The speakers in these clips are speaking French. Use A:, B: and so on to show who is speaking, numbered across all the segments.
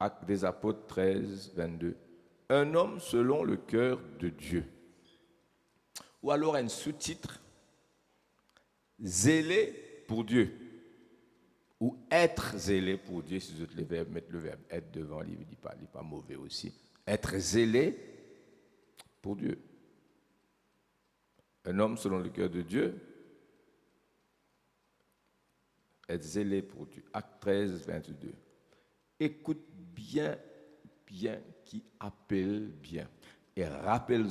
A: Actes des Apôtres 13, 22. Un homme selon le cœur de Dieu. Ou alors un sous-titre, zélé pour Dieu. Ou être zélé pour Dieu, si vous êtes le verbe, mettre le verbe être devant, il ne dit pas mauvais aussi. Être zélé pour Dieu. Un homme selon le cœur de Dieu, être zélé pour Dieu. Acte 13, 22. Écoute bien qui appelle bien. Et rappelle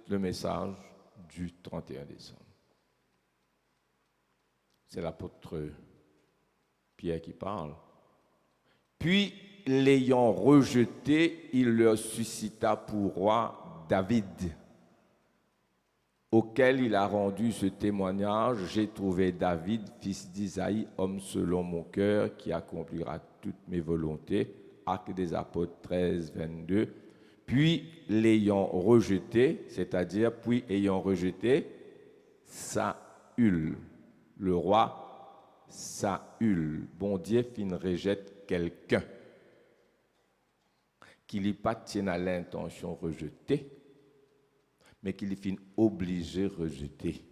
A: le message du 31 décembre. C'est l'apôtre Pierre qui parle. Puis, l'ayant rejeté, il leur suscita pour roi David, auquel il a rendu ce témoignage. J'ai trouvé David, fils d'Isaïe, homme selon mon cœur, qui accomplira toutes mes volontés. Actes des Apôtres 13, 22. Puis, l'ayant rejeté, c'est-à-dire, puis ayant rejeté, Saül, le roi Saül, bon Dieu fin rejette quelqu'un qui n'est pas tient à l'intention rejetée, mais qui fin obligé rejeter.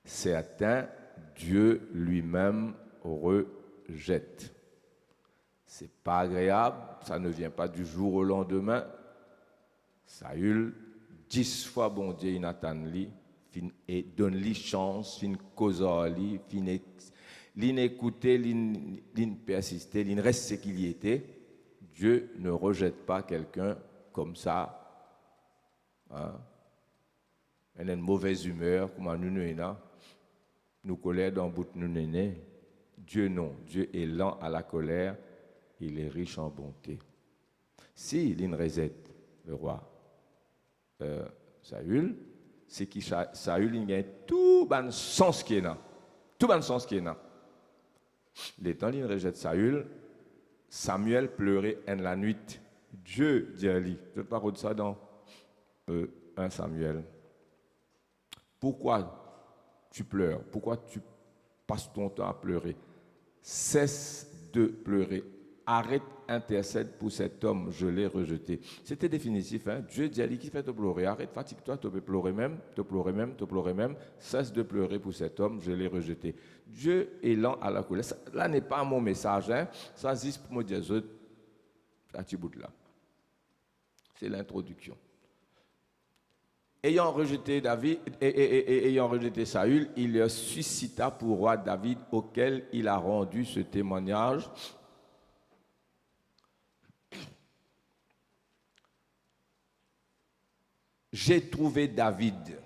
A: Certains, Dieu lui-même rejette. C'est pas agréable, ça ne vient pas du jour au lendemain. Saül, 10 fois bon Dieu il attend lui, et donne lui chance, fin cause lui, fin écouter, l'in persister, l'in reste ce qu'il y était. Dieu ne rejette pas quelqu'un comme ça. Hein? Elle a une mauvaise humeur, comme nous colère dans le bout de nous. Dieu non, Dieu est lent à la colère, il est riche en bonté. Si l'in rejette le roi Saül, c'est que Saül il a tout bon sens qui est là. Tout bon sens qui est là. Les temps il rejette Saül, Samuel pleurait en la nuit. Dieu dit à lui, je parle de ça dans 1 Samuel. Pourquoi tu pleures? Pourquoi tu passes ton temps à pleurer? Cesse de pleurer. Arrête, intercède pour cet homme, je l'ai rejeté. C'était définitif. Hein? Dieu dit à lui, qui fait te pleurer? Arrête, fatigue-toi, te pleurer même, te pleurer même, te pleurer même. Cesse de pleurer pour cet homme, je l'ai rejeté. Dieu est lent à la colère. Ça, là n'est pas mon message. Hein? Ça existe pour me dire, à petit bout de là. C'est l'introduction. Ayant rejeté David, ayant rejeté Saül, il le suscita pour roi David, auquel il a rendu ce témoignage. J'ai trouvé David,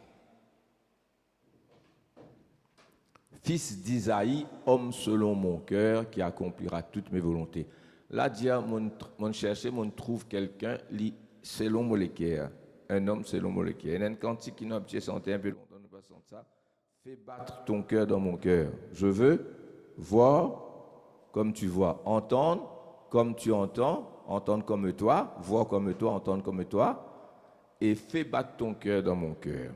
A: fils d'Isaïe, homme selon mon cœur, qui accomplira toutes mes volontés. Là, dire, mon chercher, mon trouve quelqu'un, selon mon cœur. Un homme selon mon cœur. Il y a un cantique qui n'a pas chanté un peu longtemps, nous passons ça. Fais battre ton cœur dans mon cœur. Je veux voir comme tu vois, entendre comme tu entends, entendre comme toi, voir comme toi, entendre comme toi, et fais battre ton cœur dans mon cœur.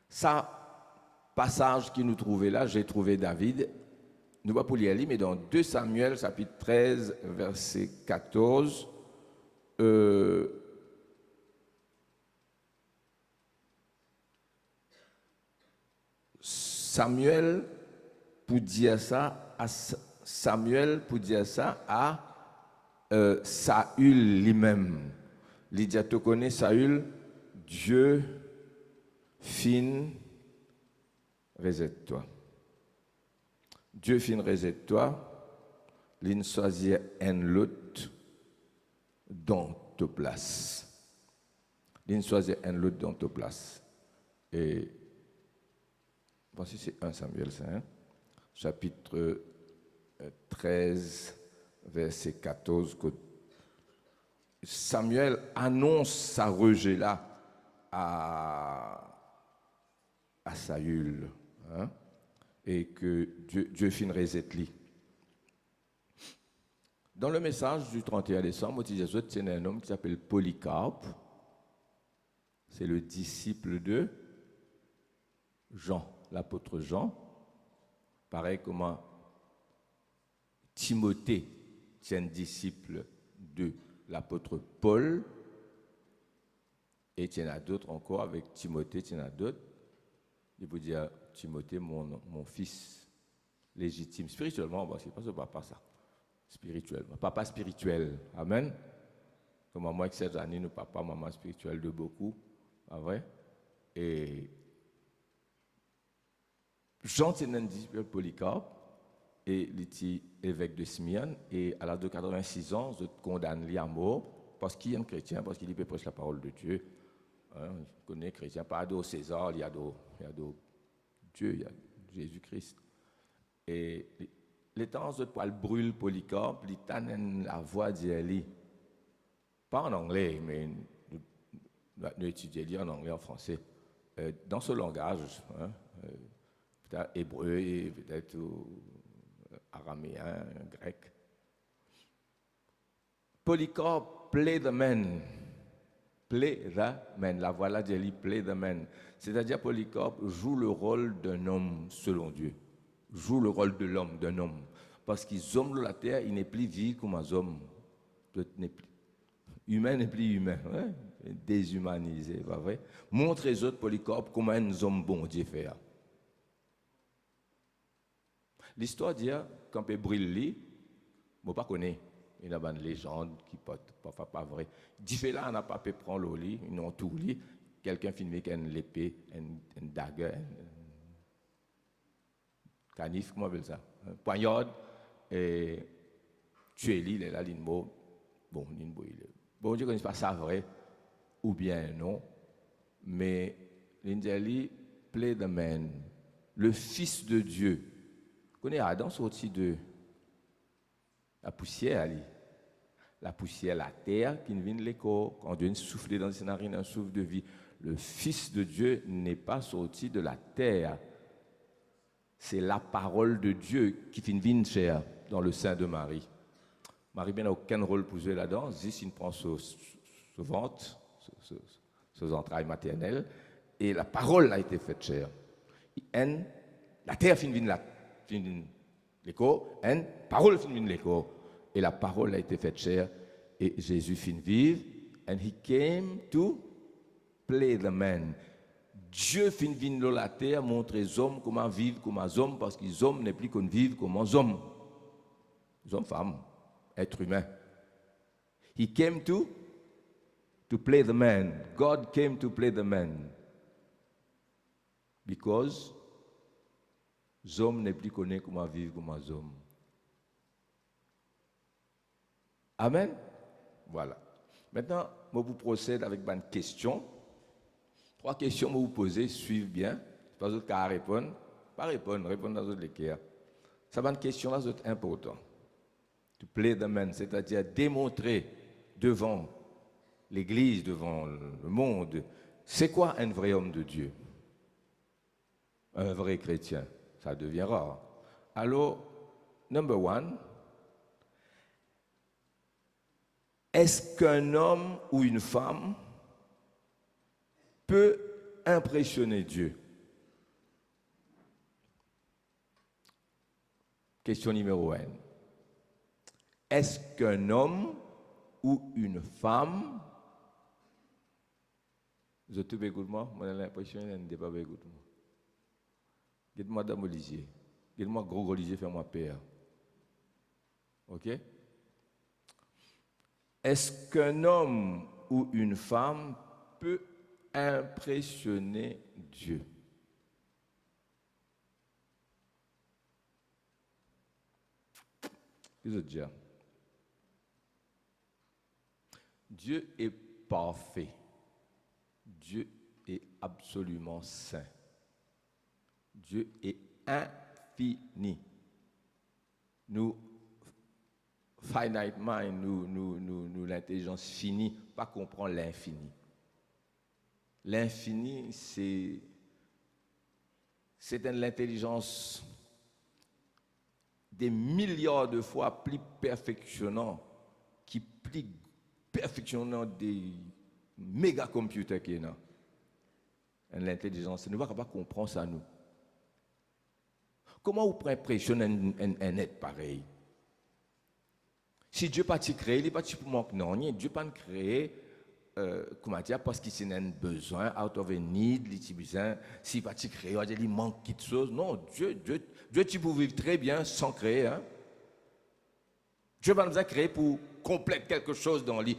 A: Ça, passage qui nous trouvait là, j'ai trouvé David, nous ne pas pour lire, mais dans 2 Samuel, chapitre 13, verset 14, Samuel, pour dire ça à Saül lui-même. Lydia te connaît, Saül, Dieu fin résette-toi. Dieu fin résette-toi, l'in choisir un l'autre dans ta place. L'in choisir un l'autre dans ta place. Et voici c'est 1 Samuel 5, chapitre 13, verset 14. Samuel annonce sa rejet-là à Saül, hein, et que Dieu fin résette-lui. Dans le message du 31 décembre, c'est un homme qui s'appelle Polycarpe. C'est le disciple de Jean, l'apôtre Jean. Pareil comment Timothée, c'est un disciple de l'apôtre Paul. Et il y en a d'autres encore, avec Timothée, il y en a d'autres. Il peut dire, Timothée, mon fils légitime, spirituellement, parce que c'est pas papa ça, spirituellement, papa spirituel, amen. Comme moi, avec cette année, nous papa, maman spirituel de beaucoup, pas vrai? Et Jean était un disciple de Polycarpe, et il était évêque de Smyrne, et à l'âge de 86 ans, je condamne lui à mort, parce qu'il est un chrétien, parce qu'il peut prêcher la parole de Dieu. Hein, je connais chrétien, pas de César, il y a de Dieu, il y a Jésus-Christ. Et les temps de poil brûle Polycarpe, il t'a la voix d'Élie. Pas en anglais, mais nous étudions en anglais, en français. Dans ce langage, hein, peut-être hébreu, peut-être araméen, grec. Polycarpe, play the man. Play the man. La voix là d'Élie, play the man. C'est-à-dire Polycarpe joue le rôle d'un homme selon Dieu. Joue le rôle de l'homme, d'un homme. Parce qu'ils hommes de la terre, il n'est plus vie comme un homme. Humain n'est plus humain. Hein? Déshumanisé, pas vrai? Montre les autres Polycarpe comment un homme bon Dieu fait. L'histoire dit, quand on brille, je ne pas connais. Il y a une légende qui peut parfois pas vrai. Dit là, on n'a pas pu prendre le lit, ils ont tout lit. Quelqu'un filmé avec une épée, une dague, canif, comment on appelle ça? Un poignard, et tuer lui, il est là, l'inmo. Bon, l'inmo, il est. Bon, je ne connais pas ça vrai, ou bien non, mais l'Indeli, play the man, le Fils de Dieu. Vous connaissez Adam sorti de la poussière, Ali. La poussière, la terre, qui vient de l'écho, quand Dieu souffle dans ses narines un souffle de vie. Le Fils de Dieu n'est pas sorti de la terre. C'est la parole de Dieu qui vient chair dans le sein de Marie. Marie n'a aucun rôle pour jouer là-dedans. Juste, il prend ce ventre, ce entrailles maternelles, et la parole a été faite chair. La terre vient l'écho, la parole vient l'écho, et la parole a été faite chair, et Jésus finit vivre, and he came to play the man. Dieu finit vivre dans la terre, montrer aux hommes comment vivre comme les hommes, parce que les hommes n'est plus qu'on vivre comme les hommes. Les hommes, femmes, êtres humains. He came to play the man. God came to play the man. Because les hommes n'est plus connus comment vivre comme les hommes. Amen. Voilà. Maintenant, je vous procède avec une question. 3 questions que vous posez, suivez bien. Pas d'autres qu'à répondre. Pas répondre dans d'autres lesquelles. Ça va une question là, c'est important. To play the man, c'est-à-dire démontrer devant l'Église, devant le monde, c'est quoi un vrai homme de Dieu? Un vrai chrétien. Ça devient rare. Alors, number 1, est-ce qu'un homme ou une femme peut impressionner Dieu? Question numéro 1. Est-ce qu'un homme ou une femme, vous êtes écoute moi, j'ai l'impression qu'il n'est pas écoute moi. Dites-moi dame Olivier, dites-moi gros Olivier, fais-moi peur. Ok? Est-ce qu'un homme ou une femme peut impressionner Dieu? Qu'est-ce que je veux dire? Dieu est parfait. Dieu est absolument saint. Dieu est infini. Nous, finite mind, nous l'intelligence finie, pas comprendre l'infini. L'infini, c'est une intelligence des milliards de fois plus perfectionnant, qui plus perfectionnant des méga computers qui est là. L'intelligence, nous ne pouvons pas comprendre ça, nous. Comment vous pouvez impressionner un être pareil? Si Dieu pas créé, il n'est pas pour manque non, Dieu pas créé comment dire parce qu'il a un besoin out of a need, il a besoin si pas créé, il manque quelque chose. Non, Dieu tu peux vivre très bien sans créer hein. Dieu va nous a créé pour compléter quelque chose dans lui.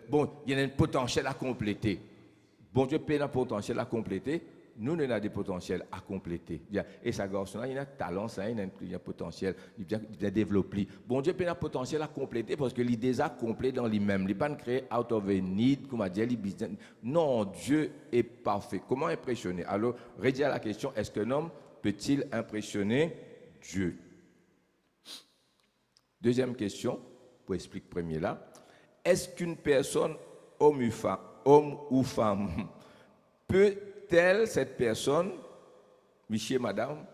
A: Bon, il y a un potentiel à compléter. Bon Dieu paie un potentiel à compléter. Nous, on a des potentiels à compléter. Et sa garçon-là, il a un talent, il a un potentiel, il a développé. Bon Dieu paie un potentiel à compléter parce que l'idée a complété dans lui-même. Il n'est pas créé out of a need, comme a dit, non, Dieu est parfait. Comment impressionner? Alors, redire la question, est-ce qu'un homme peut-il impressionner Dieu? Deuxième question, pour expliquer premier là. Est-ce qu'une personne, homme ou femme, peut-elle, cette personne, monsieur, madame,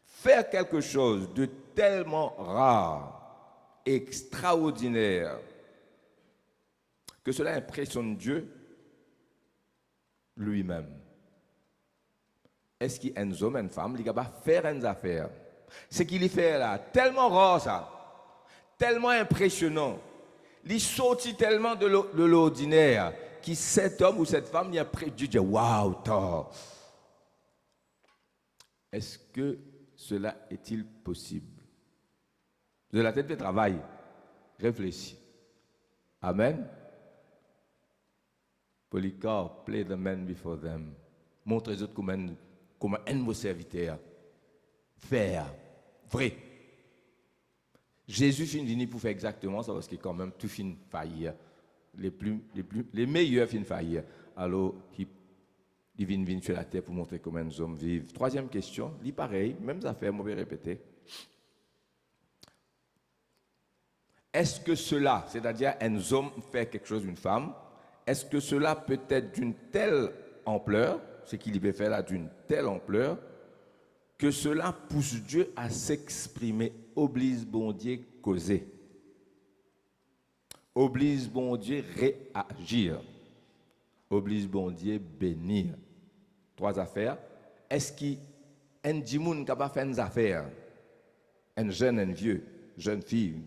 A: faire quelque chose de tellement rare, extraordinaire, que cela impressionne Dieu lui-même? Est-ce qu'il y a un homme, une femme, qui va faire une affaire? Ce qu'il fait là, tellement rare ça, tellement impressionnant, il sortit tellement de l'ordinaire, que cet homme ou cette femme, il a pris Dieu dit waouh, toi. Est-ce que cela est-il possible? De la tête de travail, réfléchis. Amen. Polycarpe, play the man before them. Montre les autres comment un de vos serviteurs. Faire, vrai. Jésus finit venu pour faire exactement ça parce que quand même tout finit faillir. Les meilleurs finissent faillir. Alors, il vient sur la terre pour montrer comment nous hommes vivent. Troisième question, il pareil, même affaire, je vais répéter. Est-ce que cela, c'est-à-dire un homme fait quelque chose d'une femme, est-ce que cela peut être d'une telle ampleur, ce qu'il veut faire là d'une telle ampleur, que cela pousse Dieu à s'exprimer, oblige bon Dieu causer, oblige bon Dieu réagir, oblige bon Dieu bénir. Trois affaires. Est-ce qu'il y a un dimoun qui va faire des affaires? Un jeune, un vieux, jeune fille,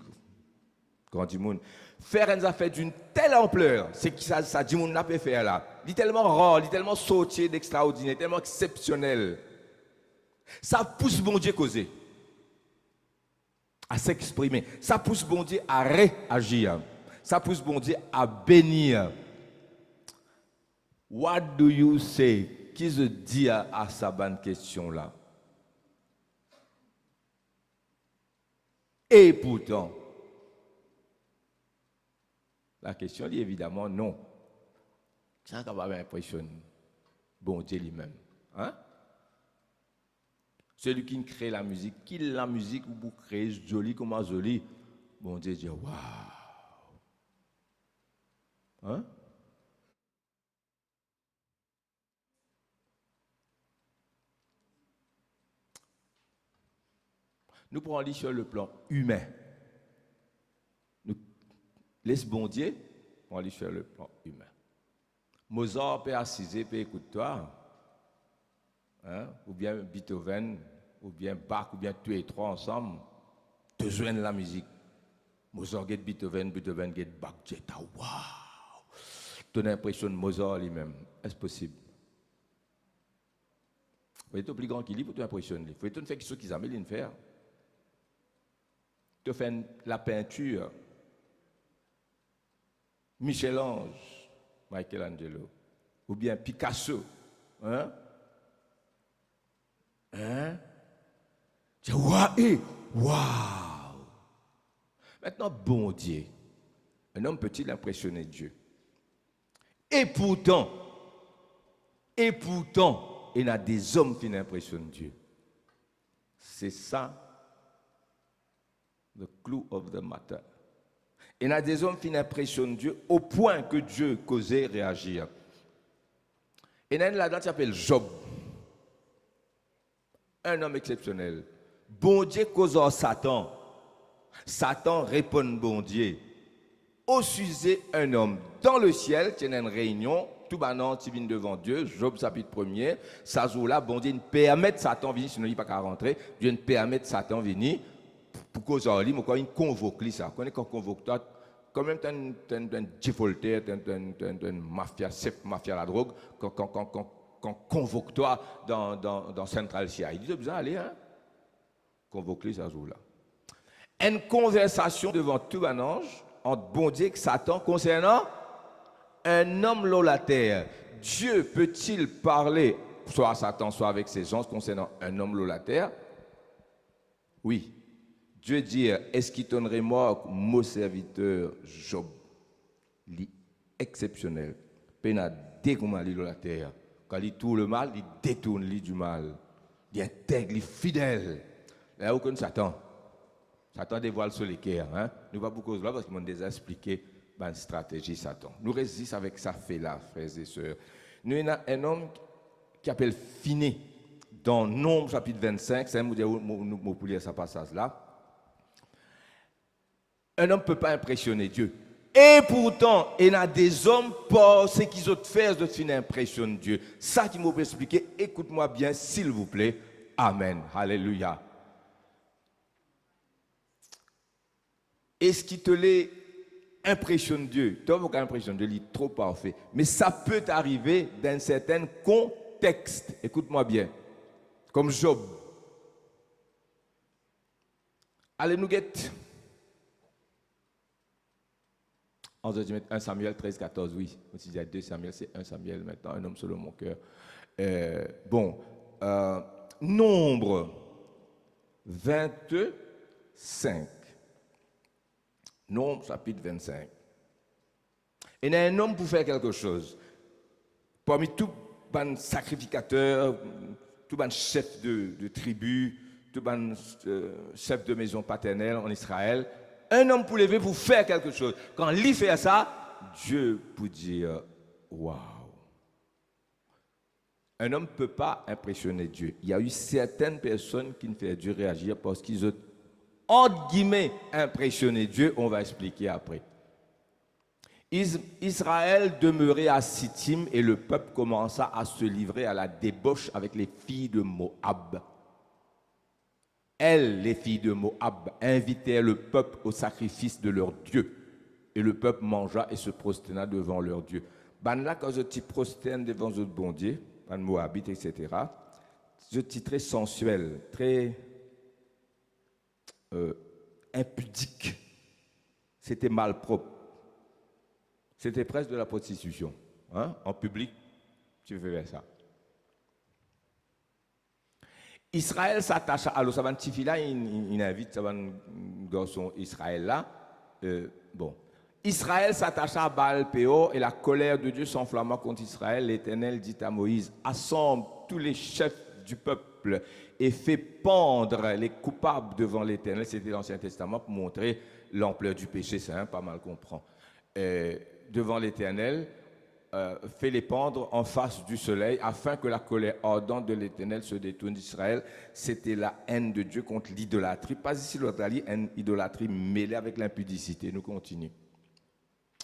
A: grand dimoun. Faire des affaires d'une telle ampleur, c'est que ça dimoun n'a pas faire là. Il est tellement rare, il est tellement sorti d'extraordinaire, tellement exceptionnel. Ça pousse bon Dieu à causer, à s'exprimer. Ça pousse bon Dieu à réagir. Ça pousse bon Dieu à bénir. What do you say? Qui se dit à sa bonne question là? Et pourtant, la question est évidemment non. Ça va m'impressionner. Bon Dieu lui-même. Hein? Celui qui crée la musique, qui la musique ou vous créez joli, comment joli, bon Dieu dit waouh. Hein? Nous prenons aller sur le plan humain. Nous laisse bon Dieu, on aller sur le plan humain. Mozart peut assiser, peut écouter toi. Hein? Ou bien Beethoven, ou bien Bach, ou bien tous les trois ensemble, te joignent la musique. Mozart get Beethoven, Beethoven get Bach, waouh! Tu as l'impression de Mozart lui-même. Est-ce possible? Il faut être plus grand qu'il est pour t'impressionner. Il faut être faire quelque chose qu'ils aiment faire. Tu fais la peinture. Michel-Ange, Michelangelo, ou bien Picasso. Hein? Hein? Waouh! Maintenant, bon Dieu, un homme peut-il impressionner Dieu? Et pourtant, il y a des hommes qui n'impressionnent Dieu. C'est ça, the clue of the matter. Il y a des hommes qui n'impressionnent Dieu au point que Dieu causait réagir. Et il y a là-dedans qui s'appelle Job. Un homme exceptionnel. Bon Dieu cause à Satan. Satan répond bon Dieu. Au sujet un homme dans le ciel, qui a une réunion, tout banan qui vient devant Dieu, Job chapitre 1er, ça joue là, bon Dieu ne permet Satan venir, sinon il n'y a pas qu'à rentrer, Dieu ne permet Satan venir pour cause en lui, il convoque ça. Quand on convoque toi, quand même, tu as un défaulté, tu as une mafia, chef mafia la drogue, quand convoque toi dans Central CIA. Il dit, besoin d'aller, hein? Convoque-lui ça jour-là. Une conversation devant tout un ange entre bon Dieu et Satan concernant un homme sur la terre. Dieu peut-il parler soit à Satan, soit avec ses anges concernant un homme sur la terre? Oui. Dieu dit, est-ce qu'il donnerait moi, mon serviteur Job, exceptionnel, peine dégoûter sur la terre. Quand il tourne le mal, il détourne du mal. Il intègre, il est fidèle. Là, aucun Satan. Satan dévoile sur les cœurs. Hein? Nous ne pas beaucoup là parce qu'ils m'ont déjà expliqué la stratégie Satan. Nous résistons avec ça fait là, frères et sœurs. Nous avons un homme qui s'appelle Finé dans Nombre chapitre 25. C'est un mot pour lire ce passage-là. Un homme ne peut pas impressionner Dieu. Et pourtant, il y a des hommes, pour ce qu'ils ont fait, de finir impressionner Dieu. Ça qui m'a expliqué, écoute-moi bien, s'il vous plaît. Amen. Alléluia. Est-ce qui te impressionne Dieu? Toi, vous impressionne Dieu, il est trop parfait. Mais ça peut arriver dans un certain contexte. Écoute-moi bien. Comme Job. Allez, nous guette. 1 Samuel 13, 14, oui. Si il y a 2 Samuel, c'est 1 Samuel maintenant, un homme selon mon cœur. Nombre 25. Nombre chapitre 25. Il y a un homme pour faire quelque chose. Parmi tous les sacrificateurs, tous les chefs de tribu, tous les chefs de maison paternelle en Israël, un homme pour lever pour faire quelque chose. Quand il fait ça, Dieu peut dire waouh. Un homme ne peut pas impressionner Dieu. Il y a eu certaines personnes qui ne font Dieu réagir parce qu'ils ont, entre guillemets, impressionné Dieu. On va expliquer après. Israël demeurait à Sittim et le peuple commença à se livrer à la débauche avec les filles de Moab. Elles, les filles de Moab, invitèrent le peuple au sacrifice de leur Dieu. Et le peuple mangea et se prosterna devant leur Dieu. Là, quand je te prosterne devant d'autres bon Dieu, ban Moabite, etc., je suis très sensuel, très impudique. C'était malpropre. C'était presque de la prostitution. Hein? En public, tu faisais ça. Israël s'attache à... Alors, ça va un petit fille là, il invite ça va un garçon Israël là. Israël s'attacha à Baal-Péor et la colère de Dieu s'enflamma contre Israël. L'Éternel dit à Moïse, assemble tous les chefs du peuple et fais pendre les coupables devant l'Éternel. C'était l'Ancien Testament pour montrer l'ampleur du péché, c'est pas mal comprendre. Devant l'Éternel, fait-les pendre en face du soleil, afin que la colère ardente de l'Éternel se détourne d'Israël. C'était la haine de Dieu contre l'idolâtrie. Pas ici l'idolâtrie, une idolâtrie mêlée avec l'impudicité. Nous continuons.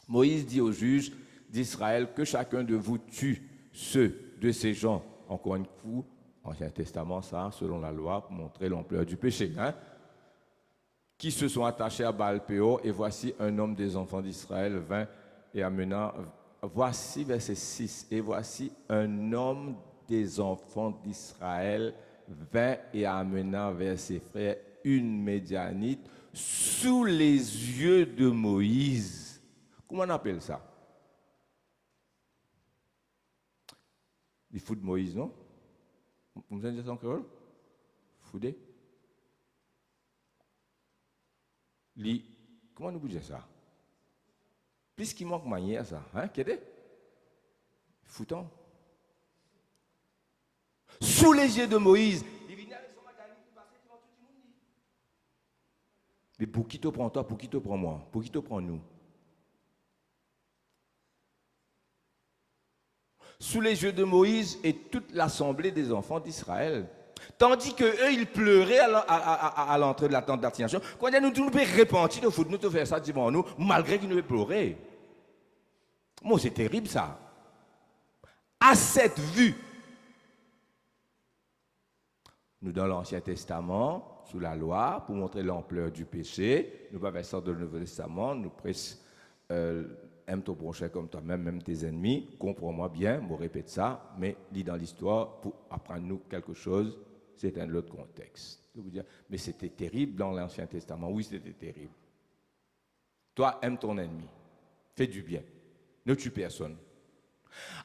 A: Moïse dit aux juges d'Israël que chacun de vous tue ceux de ces gens. Encore une fois, Ancien Testament, ça, selon la loi, pour montrer l'ampleur du péché. Hein? Qui se sont attachés à Baal-Péor, et voici un homme des enfants d'Israël vint et amena... Voici verset 6, et voici un homme des enfants d'Israël vint et amena vers ses frères une Médianite sous les yeux de Moïse. Comment on appelle ça? Il fout de Moïse, non? Vous avez dit ça en créole? Foudé? Comment nous bougeons ça? Puisqu'il manque manière, ça. Hein? Qu'est-ce que foutant. Sous les yeux de Moïse. Mais pour qui te prend toi, pour qui te prend moi, pour qui te prend nous? Sous les yeux de Moïse et toute l'assemblée des enfants d'Israël. Tandis qu'eux, ils pleuraient à l'entrée de la tente d'assignation. Quand nous nous repentir de foot, nous te faire ça devant nous, malgré qu'ils nous pleuraient. Moi, c'est terrible ça. À cette vue, nous dans l'Ancien Testament, sous la loi, pour montrer l'ampleur du péché. Nous pas faire ça dans le Nouveau Testament, nous presse aime ton prochain comme toi-même, même tes ennemis. Comprends-moi bien, je répète ça, mais lis dans l'histoire pour apprendre nous quelque chose, c'est un autre contexte. Je vous dire, mais c'était terrible dans l'Ancien Testament. Oui, c'était terrible. Toi, aime ton ennemi. Fais du bien. Ne tue personne.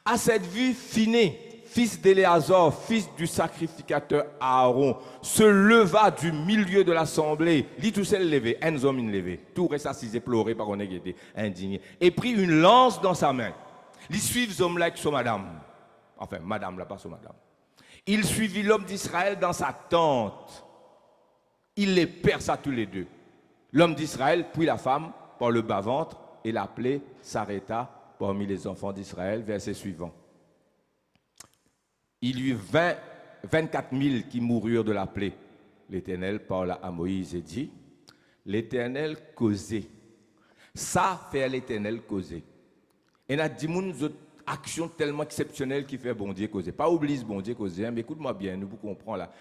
A: À cette vue, Phiné, fils d'Éléazar, fils du sacrificateur Aaron, se leva du milieu de l'assemblée. Lit tout seul levé, un homme levé. Tout reste assis et pleuré par on était indigné. Et prit une lance dans sa main. Il suivit l'homme là avec son madame. Enfin, madame là, pas son madame. Il suivit l'homme d'Israël dans sa tente. Il les perça tous les deux. L'homme d'Israël puis la femme par le bas-ventre et la plaie s'arrêta parmi les enfants d'Israël. Verset suivant. Il y eut 24 000 qui moururent de la plaie. L'Éternel parla à Moïse et dit, l'Éternel causait. Ça fait l'Éternel causer. Et il y a des actions tellement exceptionnelles qui fait bon Dieu causer. Pas oublier bon Dieu causer, mais écoute-moi bien, nous vous comprenons là.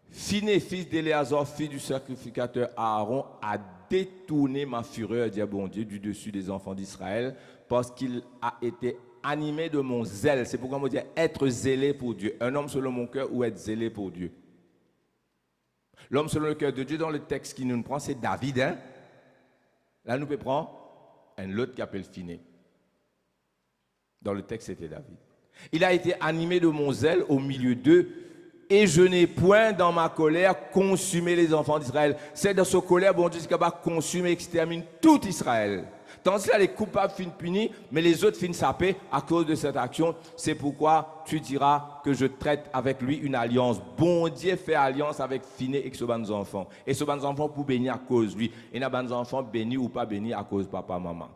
A: Phiné, fils d'Éléazar, fils du sacrificateur Aaron, a détourné ma fureur, dit bon Dieu, du dessus des enfants d'Israël, parce qu'il a été animé de mon zèle. C'est pourquoi on dit être zélé pour Dieu. Un homme selon mon cœur ou être zélé pour Dieu. L'homme selon le cœur de Dieu, dans le texte qui nous prend, c'est David. Hein? Là, nous pouvons prendre un autre qui appelle Phiné. Dans le texte, c'était David. Il a été animé de mon zèle au milieu d'eux. Et je n'ai point dans ma colère consumé les enfants d'Israël. C'est dans sa colère, bon Dieu, qui va consumer et extermine tout Israël. Tandis que les coupables finissent punis, mais les autres finissent sapés à cause de cette action. C'est pourquoi tu diras que je traite avec lui une alliance. Bon Dieu fait alliance avec Phiné et ce bon enfants. Et ce bon enfant pour bénir à cause de lui. Et n'a bon enfant béni ou pas béni à cause de papa, maman.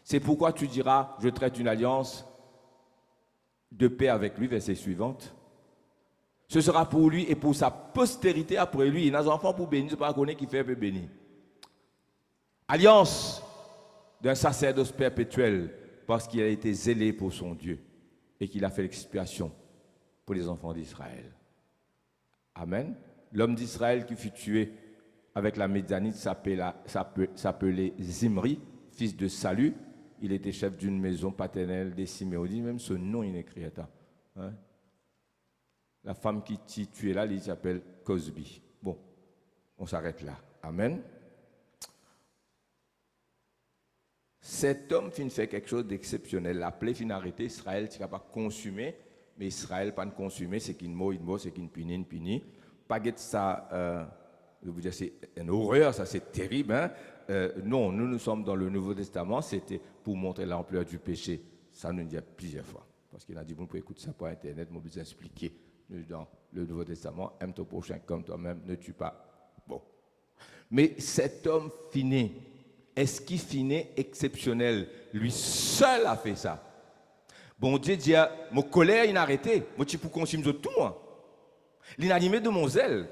A: C'est pourquoi tu diras, je traite une alliance de paix avec lui, verset suivante. Ce sera pour lui et pour sa postérité après lui. Il y a des enfants pour bénir, ce n'est pas qu'on qui fait un peu bénir. Alliance d'un sacerdoce perpétuel parce qu'il a été zélé pour son Dieu et qu'il a fait l'expiation pour les enfants d'Israël. Amen. L'homme d'Israël qui fut tué avec la Médianite s'appelait Zimri, fils de Salu. Il était chef d'une maison paternelle des Siméonites. Même ce nom, il est écrit. Hein? La femme qui tuait là, il s'appelle Cosby. Bon, on s'arrête là. Amen. Cet homme fin fait quelque chose d'exceptionnel. La plaie fin arrêtée, Israël n'est pas consumé, mais Israël pas consumé, c'est qu'il mort, c'est qu'il punit. Pas de ça, je vous dire, c'est une horreur, ça c'est terrible. Hein? Non, nous sommes dans le Nouveau Testament, c'était pour montrer l'ampleur du péché. Ça nous dit plusieurs fois. Parce qu'il a dit, bon, vous pouvez écouter ça par Internet, je vais vous expliquer. Dans le Nouveau Testament, aime ton prochain comme toi-même, ne tue pas. Bon. Mais cet homme Phiné, est-ce qu'il Phiné exceptionnel? Lui seul a fait ça. Bon Dieu dit, mon colère, il a arrêté. Moi, tu peux consommer tout, moi. Il a animé de mon zèle.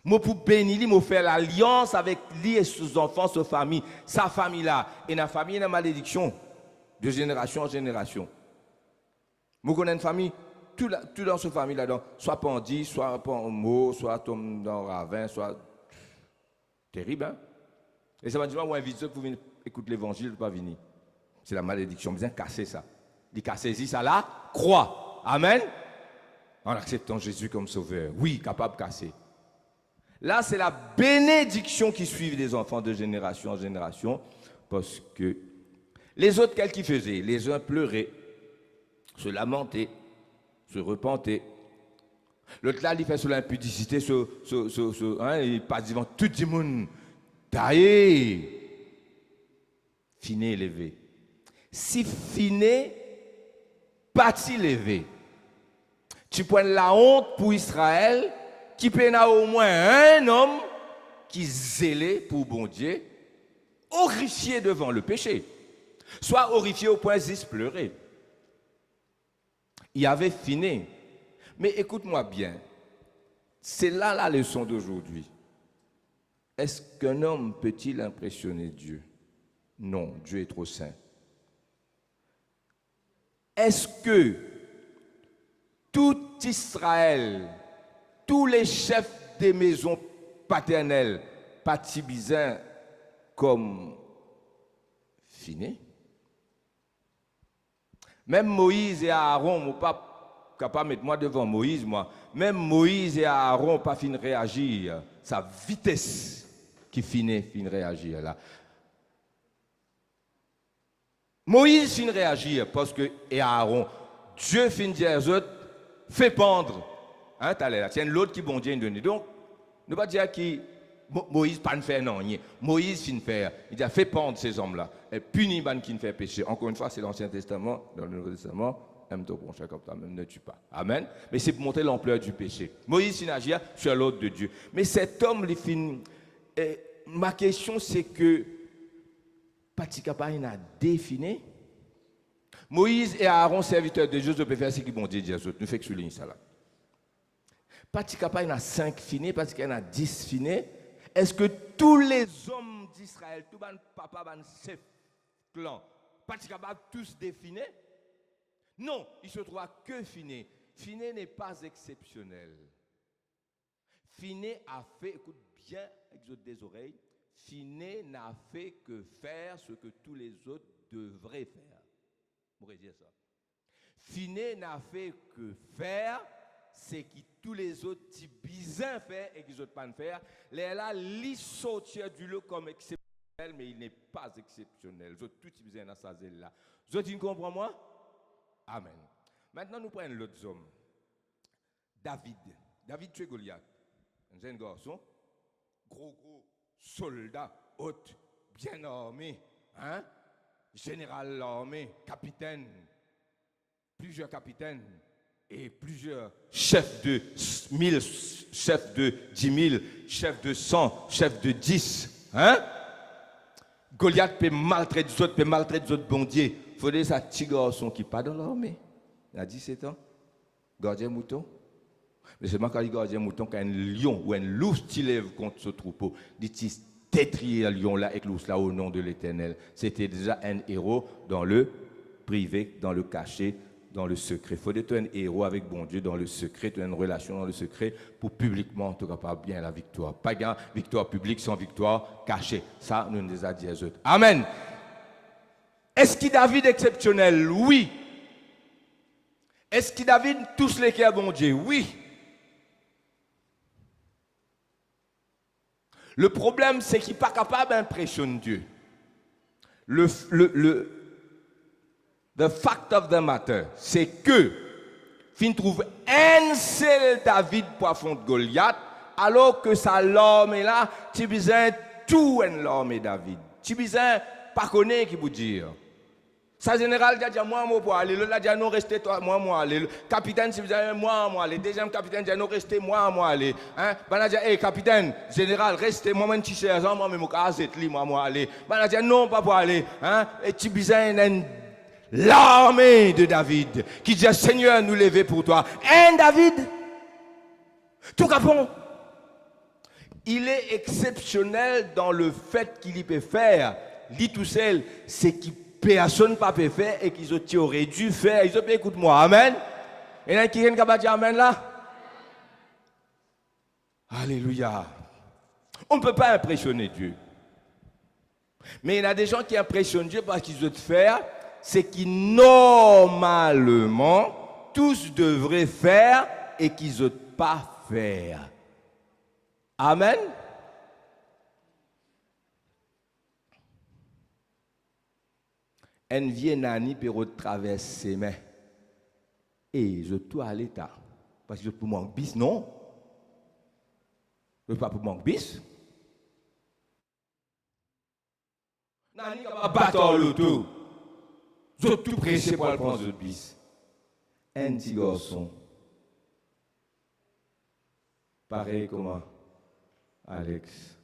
A: Moi, pour bénir, il m'a fait l'alliance avec lui et ses enfants, sa famille. Sa famille-là. Et la famille, il y a une malédiction de génération en génération. Moi, je connais une famille. Tout dans cette famille là-dedans, soit pendu, soit pas en mot, soit tombe dans le ravin, soit terrible. Hein? Et ça va dire, moi, un visiteur pour venir écouter l'évangile, pas venir. C'est la malédiction, bien casser ça. Il casse ça là, croix. Amen. En acceptant Jésus comme sauveur. Oui, capable de casser. Là, c'est la bénédiction qui suit les enfants de génération en génération, parce que les autres, qu'est-ce qu'ils faisaient? Les uns pleuraient, se lamentaient, se repentait. L'autre là, il fait sur l'impudicité, il passe devant tout le monde. Taillé. Finé élevé. Si Finé, pas élevé, tu prends la honte pour Israël, qui peut y avoir au moins un homme qui zélé pour bon Dieu, horrifié devant le péché. Soit horrifié au point de pleurer. Il avait Phiné. Mais écoute-moi bien, c'est là la leçon d'aujourd'hui. Est-ce qu'un homme peut-il impressionner Dieu? Non, Dieu est trop saint. Est-ce que tout Israël, tous les chefs des maisons paternelles, pas tibizin comme finé. Même Moïse et Aaron, mon pas capable de mettre moi devant Moïse, moi. Même Moïse et Aaron pas fin réagir. Sa vitesse qui fin réagir là. Moïse fin réagir parce que et Aaron, Dieu fin dire aux autres, fait pendre. Hein, t'as là, tiens l'autre qui bon Dieu donné. Donc, ne pas dire que Moïse pas ne faire non, Moïse fin faire. Il a fait pendre ces hommes-là et punit ban qui ne fait péché. Encore une fois, c'est l'Ancien Testament, dans le Nouveau Testament. Aime ton prochain comme ça, même ne tue pas. Amen. Mais c'est pour montrer l'ampleur du péché. Moïse fin agir sur l'ordre de Dieu. Mais cet homme, les fin. Ma question, c'est que Patikapane a défini. Moïse et Aaron, serviteurs de Dieu, peuvent faire ce qu'ils vont dire. Nous faisons que souligner ça là. Patikapane a 5 finis, Patikapane a 10 finis. Est-ce que tous les hommes d'Israël, tout ban papa, ban chef clan, Patikapane tous définis? Non, il se trouve que Finé. Finé n'est pas exceptionnel. Finé a fait, écoute bien, exode des oreilles, Finé n'a fait que faire ce que tous les autres devraient faire. Vous pourrez dire ça. Finé n'a fait que faire ce que tous les autres bizarres font et qu'ils n'ont pas faire. Là, il sortir du lot comme exceptionnel, mais il n'est pas exceptionnel. Tout bizarre dans sa zèle là. Vous avez comprenez moi? Amen. Maintenant, nous prenons l'autre homme. David. David tue Goliath. Un jeune garçon, gros soldat, haute, bien armé, hein? Général l'armée, capitaine, plusieurs capitaines et plusieurs chefs de 1000, chefs de 10 000, chefs de 100, chefs de 10. Hein? Goliath peut maltraiter les autres, peut maltraiter les autres bon Dieu. Il faudrait ça petit garçon qui n'est pas dans l'armée. Il a 17 ans. Gardien mouton. Mais seulement quand il gardien mouton, quand un lion ou un loup se lève contre ce troupeau, dit-il tétrier un lion là avec l'ours là au nom de l'Éternel. C'était déjà un héros dans le privé, dans le caché, dans le secret. Il faut être un héros avec bon Dieu dans le secret, une relation dans le secret pour publiquement, en tout cas, pas bien la victoire. Pas gain, victoire publique sans victoire cachée. Ça, nous nous a dit aux autres. Amen. Est-ce que David est exceptionnel? Oui. Est-ce que David touche les cœurs bon Dieu? Oui. Le problème, c'est qu'il n'est pas capable d'impressionner Dieu. The fact of the matter, c'est que fin trouve un seul David pour affronter Goliath, alors que sa l'armée là, tu as besoin tout une l'armée David. Tu as besoin pas connaître qui vous dire. Sa général dit moi pour aller, l'autre dit non restez toi moi aller. Le capitaine si vous avez moi aller. Deuxième capitaine dit non restez moi aller. Hein? Ben dit hey capitaine, général restez moi même petit sergent moi même casette li moi aller. Ben dit non pas pour aller. Hein? Et tu besoin l'armée de David qui dit Seigneur nous lever pour toi. Un David tout capon. Il est exceptionnel dans le fait qu'il y peut faire. Lui tout seul, c'est qu'il personne pas peut faire et qu'ils auraient dû faire. Ils ont dit écoute-moi, amen. Et là, qui va dire amen là? Alléluia. On ne peut pas impressionner Dieu. Mais il y a des gens qui impressionnent Dieu parce qu'ils ont faire, c'est qu'ils normalement tous devraient faire et qu'ils n'osent pas faire. Amen. Un vieux nani peut traverser ses mains. Et je tout à l'état. Parce que je peux manquer bis, non? Je ne peux pas manquer bis. Nani va battre l'auto. Je tout pressé pour le prendre le bis. Un petit garçon. Pareil comment? Alex.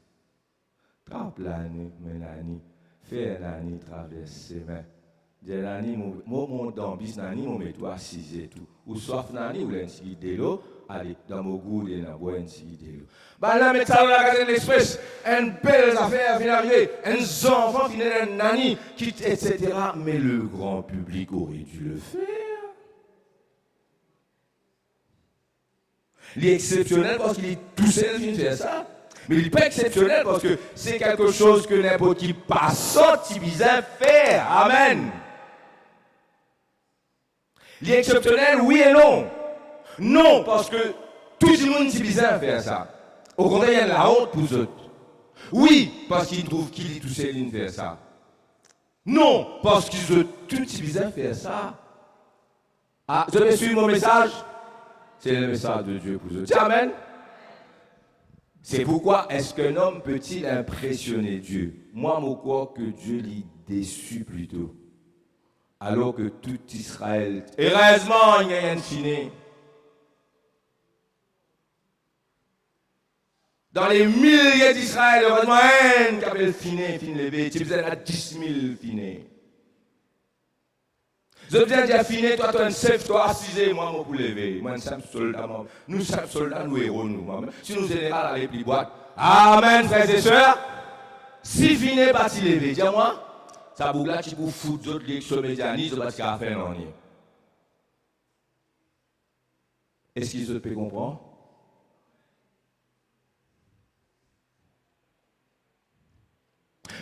A: Trappe l'année, mais nani. Fais nani traverser ses mains. Dis nani, mon dans bis nani, mon met toi assis et tout. Ou sauf nani, ou l'ensi de l'eau, allez, dans mon goût, et dans mon ensi de l'eau. Bah là, mais ça, on a gardé l'espèce, une belle affaire vient arriver, un enfant finit un nani, quitte, etc. Mais le grand public aurait dû le faire. Il est exceptionnel parce qu'il est tout seul qui fait ça. Mais il n'est pas exceptionnel parce que c'est quelque chose que n'importe qui passant qui besoin faire. Amen. Il est exceptionnel, oui et non. Non, parce que tout le monde qui besoin faire ça. Au contraire, il y a la honte pour eux. Oui, parce qu'ils trouvent qu'il est tout seul qui fait ça. Non, parce qu'ils ont tout qui besoin faire ça. Ah, vous avez suivi mon message? C'est le message de Dieu pour eux. Amen. C'est pourquoi est-ce qu'un homme peut-il impressionner Dieu? Moi, je crois que Dieu l'est déçu plutôt. Alors que tout Israël, heureusement, il y a rien fini. Dans les milliers d'Israël, heureusement, un qui appelle fini levé. Tu faisais 10 000 fini. Je viens dire fini, toi, tu es un chef, toi, assisé, moi, pour lever. Moi, nous sommes soldats, nous sommes soldats, nous héros, nous. Si nous général, allez, plus boîte. Amen, frères et sœurs. Si fini, pas si levé. Dis-moi. Ça bouge là, tu peux foutre d'autres l'élection médianisme parce qu'il a fait un an. Est-ce qu'ils se peuvent comprendre?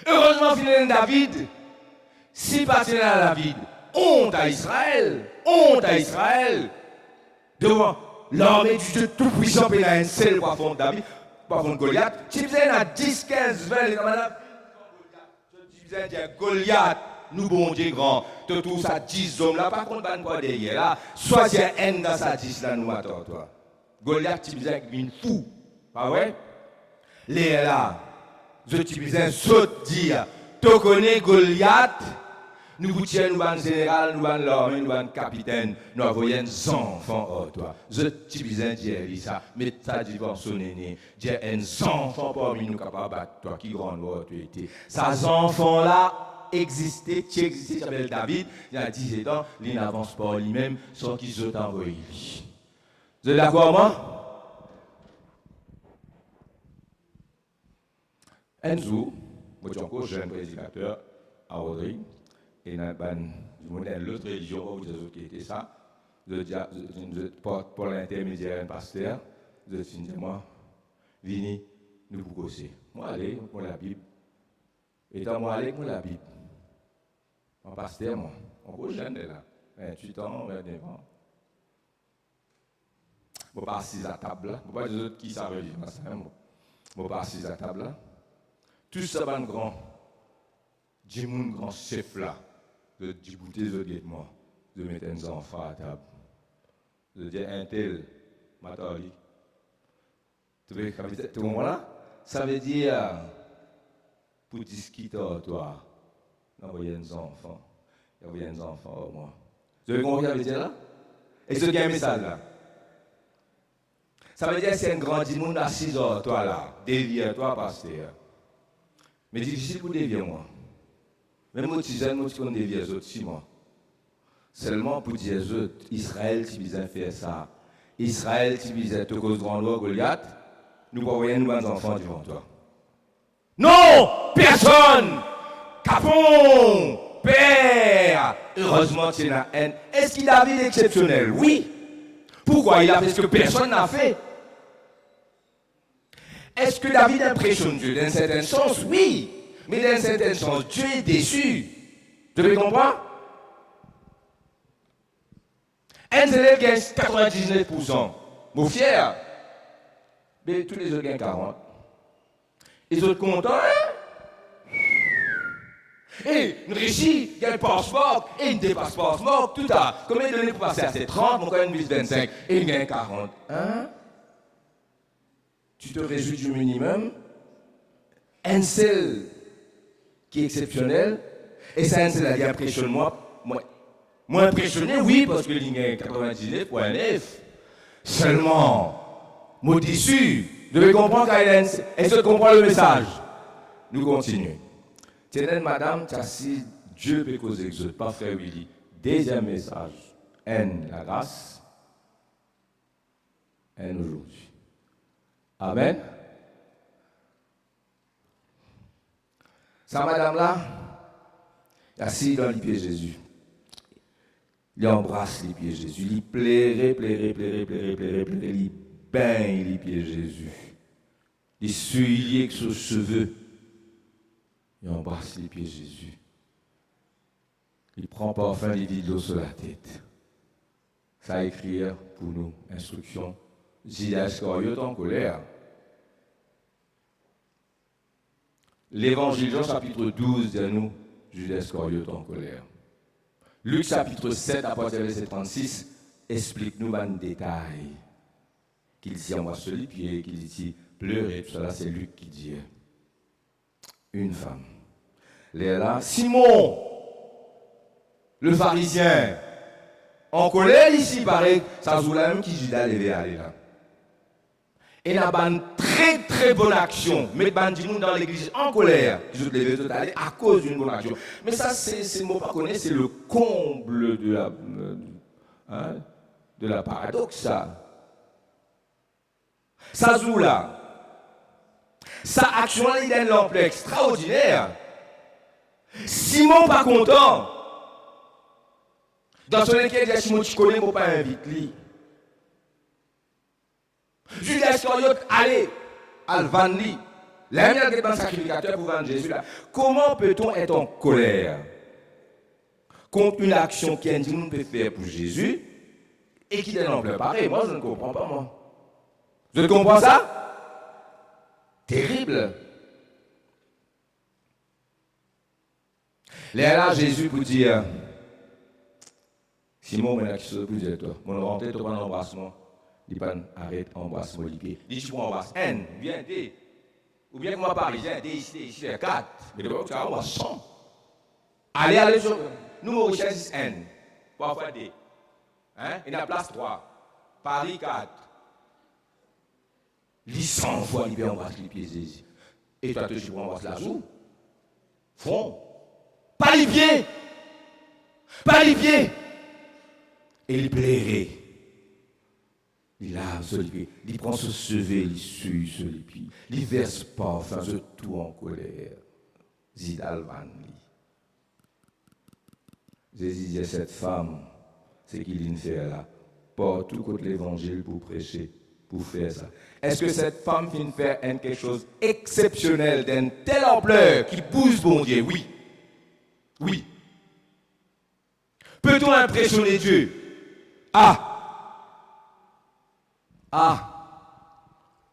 A: Heureusement, finalement, David, si partenaire à David, honte à Israël, devant l'armée du Dieu tout-puissant, et un seul pour affronter David, pour affronter Goliath, tu faisais à 10, 15, 20, Goliath, nous bon Dieu grand, de tout ça 10 hommes là, par contre, pas quoi derrière là, soit c'est un haine dans sa 10 là, nous attends toi. Goliath, tu disais une fou, pas vrai? Les là, je te disais, saute dire, tu connais Goliath, nous goûtions, nous ban général, nous ban l'armée, nous ban capitaine, nous envoyons des enfants, oh toi. Je te disais, dire ça, mais ça dit pour son aîné, dire un enfant parmi nous capables de battre toi, qui grande autorité. Ces enfants-là existaient, tu existais, j'appelle David, il y a 17 ans, il n'avance pas lui-même, sans qu'ils soient envoyés. Vous êtes d'accord, moi? Un jour, moi, je suis encore jeune prédicateur à Rodrigue, et dans l'autre religion, vous avez qui était ça, je porte pour l'intermédiaire un pasteur, je dis, moi, venez, nous vous causer. Moi, allez, pour la Bible. Et dans moi, allez, pour la Bible. En pasteur, moi, encore jeune, là, 28 ans, 29 ans. Je ne pas assis à table là, je ne pas les autres qui savent vivre, je ne pas assis à table là. Tout ça, va grand, j'ai mon grand chef là, de débouter les autres moi, de mettre un enfant à table. De dire un tel, Matali. Tu vois là? Ça veut dire, pour discuter à toi, d'envoyer un enfant. Envoyer un enfant au moi. Vous avez compris ce que ça veut dire là? Et ce qui a un message là? Ça veut dire que c'est un grand monde assis à toi là, dévié toi, pasteur. Mais difficile pour dévier moi. Même moi, je suis dévié les autres, moi. Seulement pour dire aux autres, Israël, tu besoin faire ça. Israël, tu besoin te cause grand loi Goliath, nous ne voyons nous enfants devant toi. Non! Personne! Capon! Père! Heureusement, tu es la haine. Est-ce qu'il a vu l'exceptionnel? Oui. Pourquoi il a fait ce que personne n'a fait? Est-ce que David impressionne Dieu? Dans un certain sens, oui. Mais dans un certain sens, Dieu est déçu. Tu veux comprendre? Un élève gagne 99%. Mon fier. Mais tous les autres gagnent 40%. Les autres contents, hein? Et une réussit, il y a un passeport, et une dépasse passeport, tout à. Combien de données pour passer à ces 30, mon coin une vis 25, et il gagne 40. Hein? Tu te réjouis du minimum? Un seul qui est exceptionnel, et ça, un seul qui impressionne moi. Moi impressionné, oui, parce que il gagne 99,9. Seulement, moi déçu. Vous devez comprendre, Kylens. Est-ce que tu comprends le message? Nous continuons. Tenez, madame, si Dieu peut causer que je pas frère Willy. Deuxième message. Haine la grâce. Haine aujourd'hui. Amen. Ça, madame là, assis dans les pieds de Jésus. Il embrasse les pieds de Jésus. Il plairait, il peigne les pieds de Jésus. Il suit avec ses cheveux. Il embrasse les pieds de Jésus. Il prend parfum, il vide l'eau sur la tête. Ça écrit pour nous, instruction. Judas Iscariote en colère. L'évangile Jean chapitre 12 dit à nous, Judas Iscariote en colère. Luc chapitre 7, à partir du verset 36, explique-nous un détail. Qu'il dit à moi sur les pieds, qu'il dit pleurer, tout cela c'est Luc qui dit. Une femme. Là, Simon, le pharisien, en colère ici, pareil, ça joue la même qui Judas devait aller là. Et il a une très très bonne action. Mais il dans l'église en colère. Qui se devait aller à cause d'une bonne action. Mais ça, c'est mot pas connaître, c'est le comble de la paradoxe, ça. Ça joue là. Sa action, il a une ampleur extraordinaire. Simon pas content. Dans son équipe, il dit Simon, tu connais, mon pas invite lui. Judas Iscariote, allez, Alvanli. L'ami a été un sacrificateur pour vendre Jésus là. Comment peut-on être en colère contre une action qu'un monde peut faire pour Jésus et qui est en ampleur pareil? Moi, je ne comprends pas, moi. Je comprends ça? Terrible. Là, Jésus pour dire, Simon, mon action pour dire toi, mon rentrée, tu prends un embrassement. Il pas arrête embrasse mon pied. Il dit tu embrasses N, viens D. Ou bien comment parisien D ici 4. Mais d'abord tu embrasses 100. Allez sur numéro 16 N. Parfois D. Hein? Il y a place 3. Paris 4. Il 100 fois il peut embrasser les pieds Jésus. Et toi tu embrasses la joue. Fond. Pas les pieds. Pas les pieds. Et il plairait. Il lave sur les pieds, il prend ce chevet, il suit sur les pieds, il verse parfum, je tout en colère. Zidalvan. Jésus disait cette femme, c'est qu'il vient faire là, partout contre l'évangile pour prêcher, pour faire ça. Est-ce que cette femme vient faire quelque chose d'exceptionnel, d'une telle ampleur qui pousse bon Dieu? Oui. Oui. Peut-on impressionner Dieu?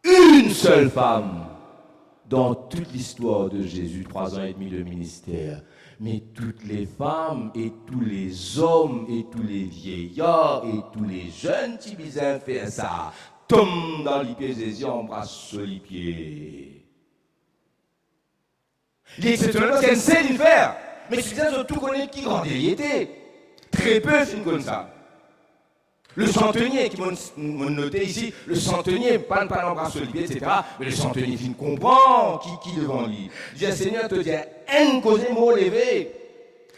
A: Une seule femme dans toute l'histoire de Jésus, 3 ans et demi de ministère. Mais toutes les femmes et tous les hommes et tous les vieillards et tous les jeunes qui visaient faire ça, tombent dans les pieds de Jésus, embrassent les pieds. Il est exceptionnel parce qu'elle sait le faire. Mais tu disais, tout connaît qui grandit, il était. Très peu finit comme ça. Le centenier qui m'a noté ici, le centenier, pas l'embrasse sur les pieds, etc. Mais le centenier qui comprend qui devant lui. Dis Seigneur, te dis un cause mot levé.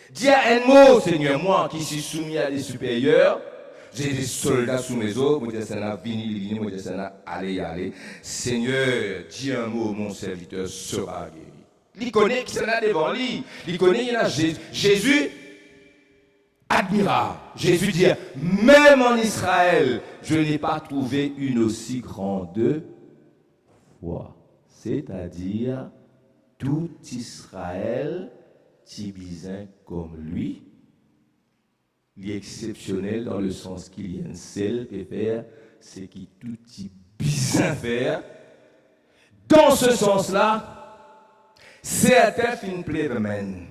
A: Dis un mot, Seigneur, moi qui suis soumis à des supérieurs, j'ai des soldats sous mes os, moi dis Seigneur, vini, moi dis Seigneur, allez. Seigneur, dis un mot, mon serviteur sera guéri. Il connaît qui s'en a devant lui. Il connaît, il a Jésus. Admirable. Jésus dit, même en Israël, je n'ai pas trouvé une aussi grande foi. C'est-à-dire, tout Israël, tibizin comme lui, il est exceptionnel dans le sens qu'il y a une seule peut faire, c'est qu'il tout tibizin faire. Dans ce sens-là, certains finissent pleinement.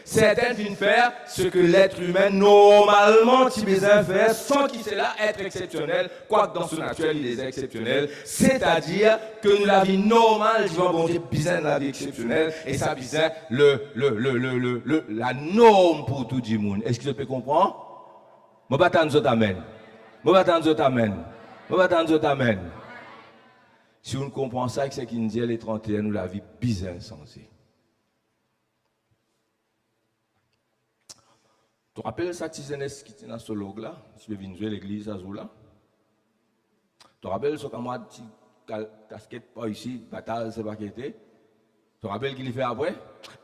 A: Certains viennent faire ce que l'être humain normalement a besoin de faire sans qu'il soit là être exceptionnel, quoique dans son naturel il est exceptionnel. C'est-à-dire que la vie normale, je vois bon Dieu, besoin de la vie exceptionnelle et ça besoin la norme pour tout le monde. Est-ce que je peux comprendre? Je vais attendre amen. Si on comprend ça, c'est qu'il nous dit les 31, nous la vie bizarre insensée. Tu te rappelles ça, Tizenes qui était dans ce log là? Tu veux venir jouer l'église à Zoula? Tu te rappelles ce camarade qui casquette pas ici, bataille, c'est pas qui était? Tu te rappelles qu'il fait après?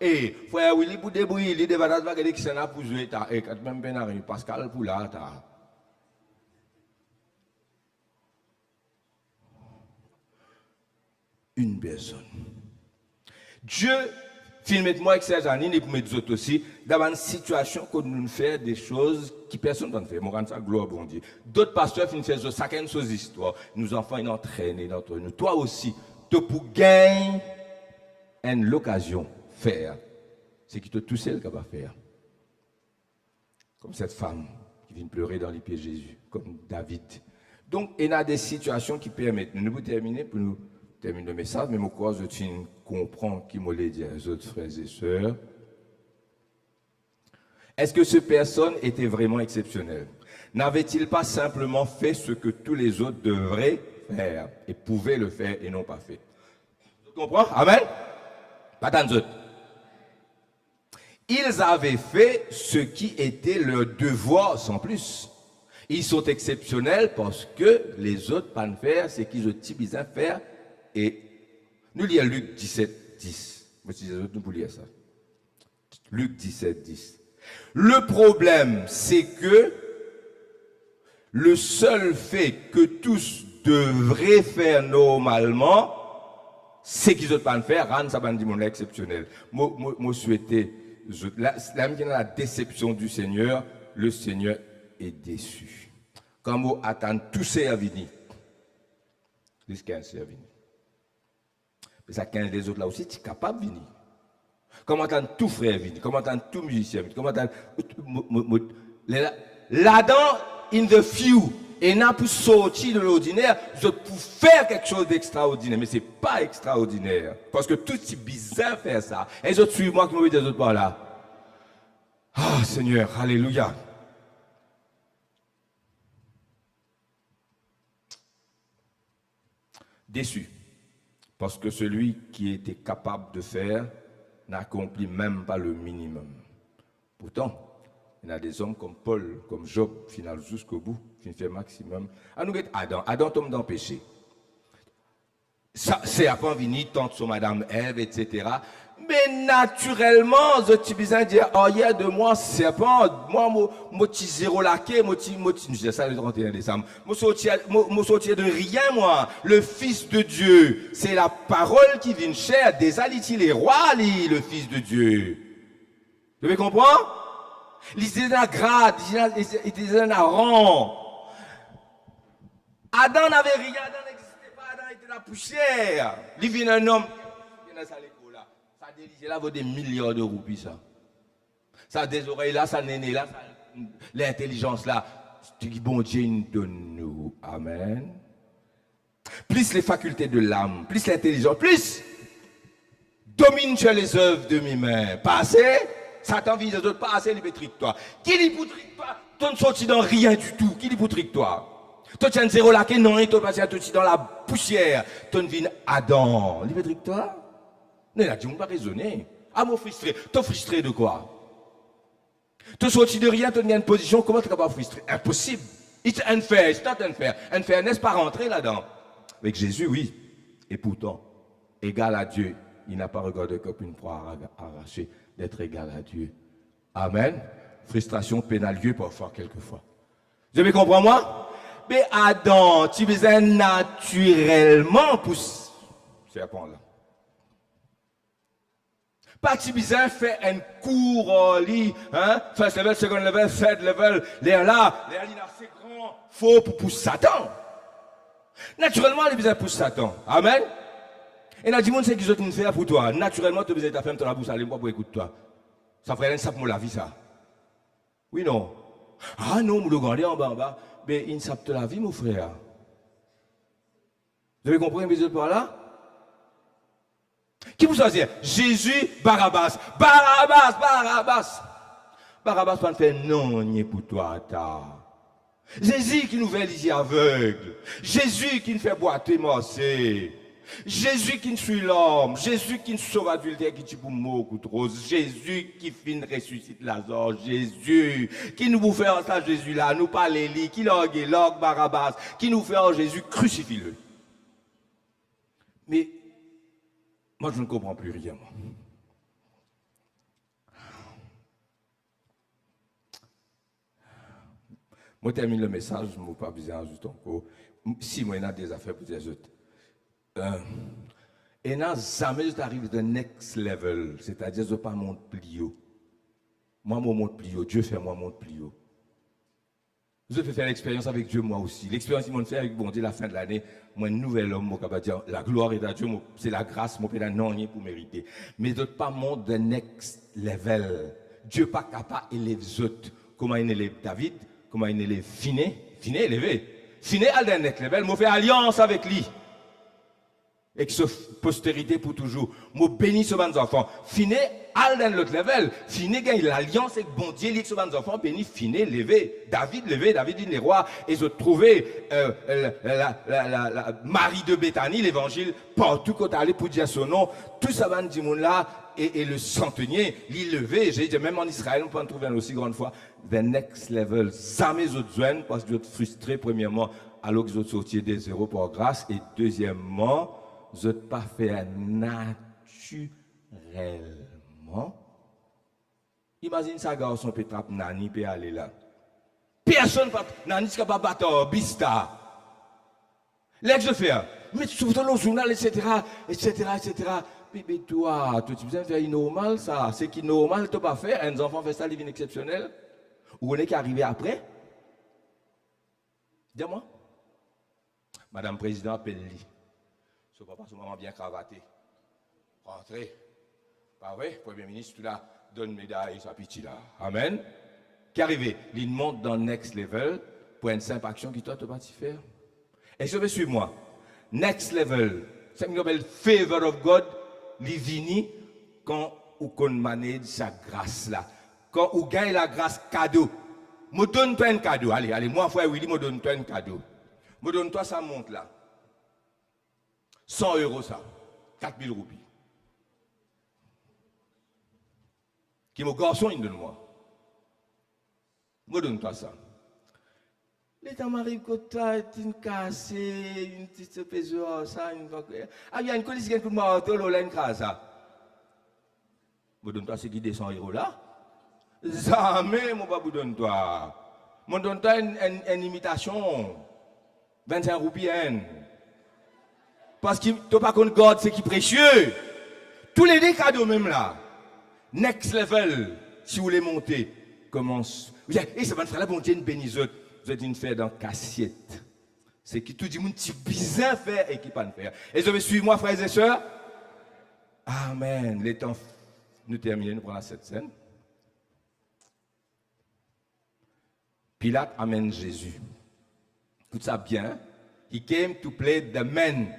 A: Et frère Willy pour débrouiller, il est batailles, va qui s'en a pour jouer, et quand même Benari, Pascal pour là, une personne. Dieu, filme-moi avec ces Janine et pour mes autres aussi, dans une situation que nous faisons des choses qui personne ne fait. Moi, quand ça, gloire, bon Dieu. D'autres pasteurs finissent faire chacun une chose histoire. Nous enfants, ils entraînent entre nous. Toi aussi, tu pour gagner l'occasion faire, c'est qui te tout seul qui va faire. Comme cette femme qui vient pleurer dans les pieds de Jésus, comme David. Donc, il y a des situations qui permettent, nous terminer, pour nous terminer le message, mais moi, je comprends qui m'a dit aux autres frères et sœurs. Est-ce que cette personne était vraiment exceptionnelle? N'avait-il pas simplement fait ce que tous les autres devraient faire et pouvaient le faire et n'ont pas fait? Tu comprends? Amen? Pas tant d'autres. Ils avaient fait ce qui était leur devoir sans plus. Ils sont exceptionnels parce que les autres pas le faire, c'est qu'ils ont besoin de faire. Et nous lisons Luc 17, 10. Moi, si les autres, nous pouvons lire ça. Luc 17, 10. Le problème, c'est que le seul fait que tous devraient faire normalement, c'est qu'ils ne pas le faire, ça va dire mon exceptionnel. Moi, souhaiter, la déception du Seigneur, le Seigneur est déçu. Quand moi attends tous ces à venir, plus 15 c'est à venir. Mais ça 15 les autres là aussi, tu es capable de venir. Comment attendre tout frère venir, comment attendre tout musicien venir, comment attendre là-dedans, in the few, et n'a pour sortir de l'ordinaire, je pour faire quelque chose d'extraordinaire, mais c'est pas extraordinaire. Parce que tout est bizarre faire ça. Et les autres suivent moi qui me des autres par là. Ah, Seigneur, alléluia. Déçu. Parce que celui qui était capable de faire n'accomplit même pas le minimum. Pourtant, il y a des hommes comme Paul, comme Job, final jusqu'au bout, qui fait maximum. À nous, Adam tombe dans le péché. Ça, c'est après venir, tante sur Madame Ève, etc. Mais naturellement, je suis besoin de dire, oh, il y a de moi, serpent, moi, je zéro laqué, je ça le 31 décembre. Moi, sortir de rien, moi. Le Fils de Dieu, c'est la parole qui vient chair, des alitis, les rois, le Fils de Dieu. Vous pouvez comprendre? Il était dans la grade, il était dans la rang. Adam n'avait rien, Adam n'existait pas, Adam était la poussière. Il vient un homme, il vient dans l'école-là. Ça délige là vaut des milliards de roupies, ça. Ça a des oreilles là, ça néné là, l'intelligence là. Tu dis, bon Dieu, donne-nous. Amen. Plus les facultés de l'âme, plus l'intelligence, plus domine sur les œuvres de mes mains. Passez. Satan vise les autres pas assez libétrique toi. Qui libétrique toi? Tu ne sortis dans rien du tout. Qui libétrique toi? Toi tu as un zéro là qui non, tu passes tout dans la poussière. Tu ne viens Adam. Libétrique toi? Non, là tu ne pas raisonner. Ah mon frustré. Tu es frustré de quoi? Tu sortis de rien, tu as une position, comment tu es capable de frustrer? Impossible. It's unfair, it's not unfair. Unfair n'est-ce pas rentrer là-dedans? Avec Jésus, oui. Et pourtant, égal à Dieu, il n'a pas regardé comme une proie arrachée d'être égal à Dieu. Amen. Frustration pénale Dieu parfois, quelquefois. Vous me comprenez moi? Mais Adam, tu besoin naturellement pour serpent là. Pas tu besoin faire un cours en lit, hein? First level, second level, third level, l'air là, l'air là c'est grand, faux pour Satan. Naturellement, il besoin pour Satan. Amen. Et là, dis-moi, c'est qu'ils ont une fait pour toi. Naturellement, tu as besoin de ta femme, tu as la bouche à pour écouter toi. Ça ferait un sape pour la vie, ça. Oui, non. Ah non, vous le regardez en bas. Mais il ne sape la vie, mon frère. Vous avez compris un peu par là? Qui vous choisir? Jésus, Barabbas. Barabbas. Barabbas, pas faire non, ni pour toi, ta. Jésus qui nous fait les yeux aveugles. Jésus qui nous fait boiter, morcer. Jésus qui nous suit l'homme, Jésus qui nous sauve adultère, qui tue pour mot ou rose, Jésus qui finit ressuscite Lazare, Jésus qui nous fait en ça Jésus là, nous parle Élie, qui l'orgue, Barabbas, qui nous fait en Jésus, crucifie-le. Mais moi je ne comprends plus rien. Moi je termine le message, je ne vais pas besoin d'ajouter encore. Si moi il y a des affaires pour les autres. Et non, jamais je t'arrive de next level, c'est-à-dire je ne pas monte plus haut. Moi, je monte plus haut. Dieu fait moi monte plus haut. Je peux faire l'expérience avec Dieu moi aussi. L'expérience qu'ils m'ont fait avec bon Dieu la fin de l'année, moi, un nouvel homme, moi, capable dire la gloire est à Dieu, c'est la grâce, mon père non rien pour mériter. Mais de pas monte de next level. Dieu pas capable d'élever les autres. Comment il élève David, comment il élève Finé élevé. Finé à le next level, moi fait alliance avec lui. Et que ce postérité pour toujours. Moi bénis ce bon enfant. Finé à l'autre level. Finé gagne l'alliance avec bon Dieu, ce bon enfant béni, Finé levé. David il est roi. Et je trouvais la Marie de Béthanie, l'évangile, partout quand allé pour dire son nom. Tout ça va dire là. Et le centenier, l'y levé. J'ai dit, même en Israël, on peut en trouver une aussi grande fois. The next level. Jamais autres zones, parce que vous êtes frustrés, premièrement, alors que vous sortiez des zéros par grâce. Et deuxièmement, vous n'êtes pas fait naturellement. Imagine ça, garçon peut trapper Nani peut aller là. Personne ne Nani ne pas battre Bista. Là que je fais, mais tu dans le journal, etc. Bébé, toi, tu viens faire normal ça. C'est qui normal, tu pas faire. Un enfant fait ça, il vient exceptionnel. Ou on est qui arrivé après? Dis-moi. Madame Président, appelle-lui. Ce papa, ce maman bien cravaté. Rentrez. Pas vrai? Premier ministre, tu là, donne médaille, sa pitié là. Amen. Qui arrive? Il monte dans le next level pour une simple action qui toi, tu vas faire. Et je vais suivre moi. Next level. C'est une nouvelle favor of God. Livini, quand on manage sa grâce là. Quand on gagne la grâce cadeau. Me donne-toi un cadeau. Allez, moi, frère Willy, me donne-toi un cadeau. Me donne-toi ça monte là. 100 € ça. 4000 roupies. Qui mon garçon, il donne-moi. Me donne-toi ça. L'état m'arrive que tu as une cassée, une petite peseur, ça, une coquille. Ah, il y a une colise qui est pour moi, tu as une casse, ça. Me donne-toi ce qui descend 100 € là. Jamais, mon babou, donne-toi. Me donne-toi une imitation. 25 roupies, parce que tu n'as pas qu'on garde ce qui est précieux. Tous les cadeaux même là. Next level, si vous voulez monter, commence. Et ça va faire la bonté une bénisote. Vous êtes une faire dans cassiette. C'est qui tout dit mon petit bizarre faire et qui pas faire. Et je vais suivre moi, frères et sœurs. Amen. Les temps nous terminons, nous prenons cette scène. Pilate amène Jésus. Tout ça bien. He came to play the man.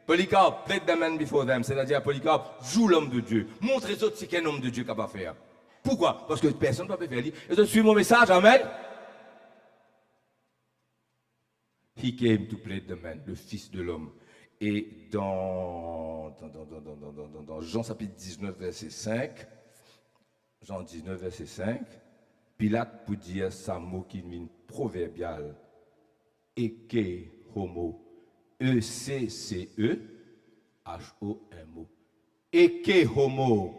A: Polycarpe, played the man before them. C'est-à-dire, Polycarpe joue l'homme de Dieu. Montrez aux autres ce qu'un homme de Dieu capable de faire. Pourquoi? Parce que personne ne peut faire. Et je suis mon message, amen. He came to play the man, le fils de l'homme. Et dans Jean chapitre 19, verset 5, Jean 19, verset 5, Pilate pour dire ça mot qui est proverbial, eke homo, E-C-C-E, H-O-M-O. Eke homo,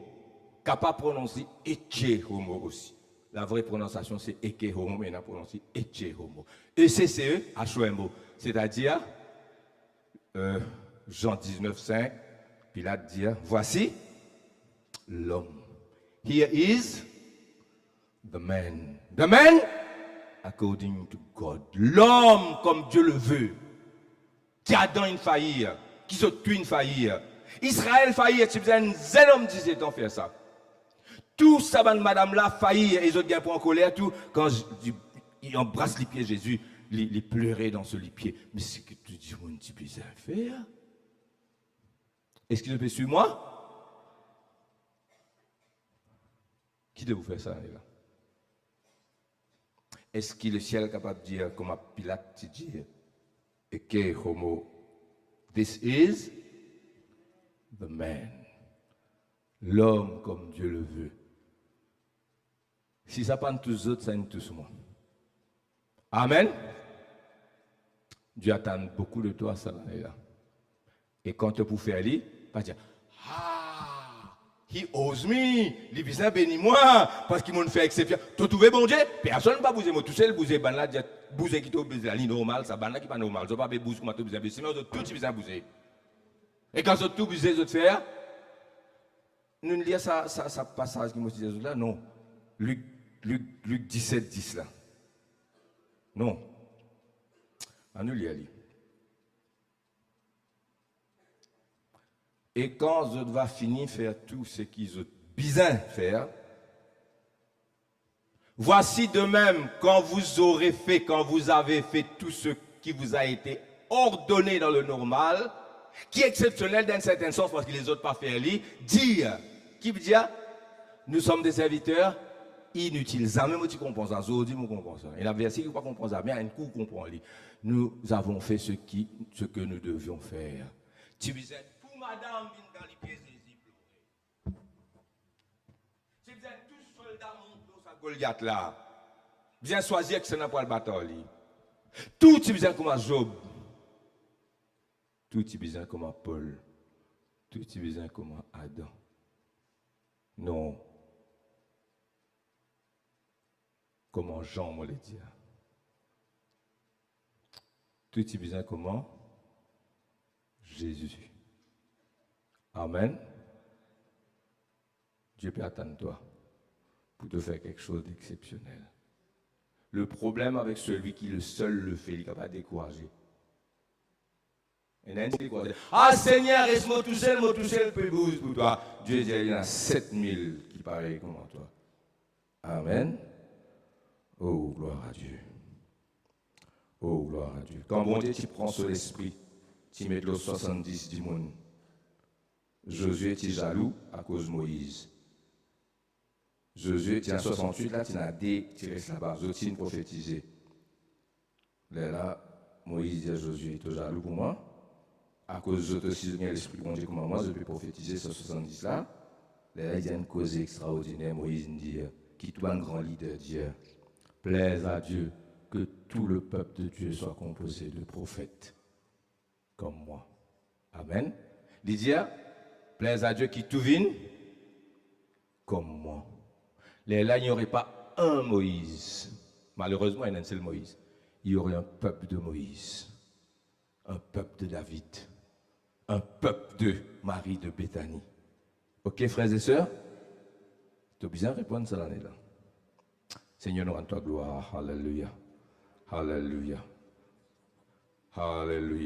A: capable de prononcer eke homo aussi. La vraie prononciation, c'est Eke Homo, mais on a prononcé Eche Homo. E-C-C-E, H-O-M-O. C'est-à-dire, Jean 19, 5, Pilate dit, voici l'homme. Here is the man. The man, according to God. L'homme comme Dieu le veut. Qui a dans une faillite, qui se tue une faillite. Israël faillit, tu faisais un homme disait d'en faire ça. Tout ça, madame là, faillit, et les autres gars pour en colère, tout. Quand il embrasse les pieds de Jésus, il pleurait dans ce lit pied. Mais c'est que tu dis, mon petit bizarre à faire. Est-ce que je peux suivre moi? Qui doit vous faire ça, là? Est-ce que le ciel est capable de dire, comme Pilate te dit, Eke homo, this is the man. L'homme comme Dieu le veut. Si ça prend tous autres, ça ne tous moi. Amen. Dieu attend beaucoup de toi, ça là. Et quand tu peux faire lui, pas dire he owes me, il vient bénir moi parce qu'il m'a fait exception. Tu trouves bon Dieu, personne ne va bouger moi tout seul bouger ban là, bouger qui te bouger la ligne normale, ça ban là qui pas normal. Je pas bouger comme tu bouger, sinon tout tu besoin bouger. Et quand vous tout besoin de faire, nous lisons ça passage qui m'a dit là, non. Luc 17, 10 là. Non. Nous lisons. Et quand vous va finir faire tout ce qu'ils ont besoin de faire, voici de même quand vous avez fait tout ce qui vous a été ordonné dans le normal, qui est exceptionnel dans un certain sens parce que les autres pas fait lui, dire, qui veut dire, nous sommes des serviteurs inutiles. Ça même tu comprends ça, je dis, comprends ça. Et la verset qui ne comprend ça, mais un coup comprend lui. Nous avons fait ce que nous devions faire. Tu disais, pour madame, viens dans les pieds des pleurer. Tu disais, tout soldat monte dans sa Goliath là. Bien choisir que ce n'est pas le bataille. Tout tu disais comme Job. Tout tu disais comme Paul. Tout tu disais comme Adam. Non. Comment Jean me le dit. Tout tu disais comment Jésus. Amen. Dieu peut attendre toi pour te faire quelque chose d'exceptionnel. Le problème avec celui qui le seul le fait, il ne va pas décourager. Ah Seigneur, laisse-moi toucher le peu pour toi. Dieu dit, il y en a 7000 qui paraissent comme toi. Amen. Oh, gloire à Dieu. Oh, gloire à Dieu. Quand bon Dieu, tu prends sur l'esprit, tu mets le 70 du monde. Josué était jaloux à cause de Moïse. Josué, tu as 68, là, tu as tiré là-bas, Zotin prophétisé. Là, Moïse dit à Josué, tu es jaloux pour moi? À cause de aussi l'esprit de Dieu, comment moi je peux prophétiser ce 70 là? Là, il y a une cause extraordinaire. Moïse dit, qui tout un grand leader Dieu, plaise à Dieu que tout le peuple de Dieu soit composé de prophètes comme moi. Amen. Il dit, plaise à Dieu qui tout vienne comme moi. Là, il n'y aurait pas un Moïse. Malheureusement, il y a un seul Moïse. Il y aurait un peuple de Moïse, un peuple de David, un peuple de Marie de Béthanie. Ok, frères et sœurs? Tu as besoin de répondre ça l'année là. Seigneur, nous rendons toi gloire. Alléluia. Alléluia. Alléluia.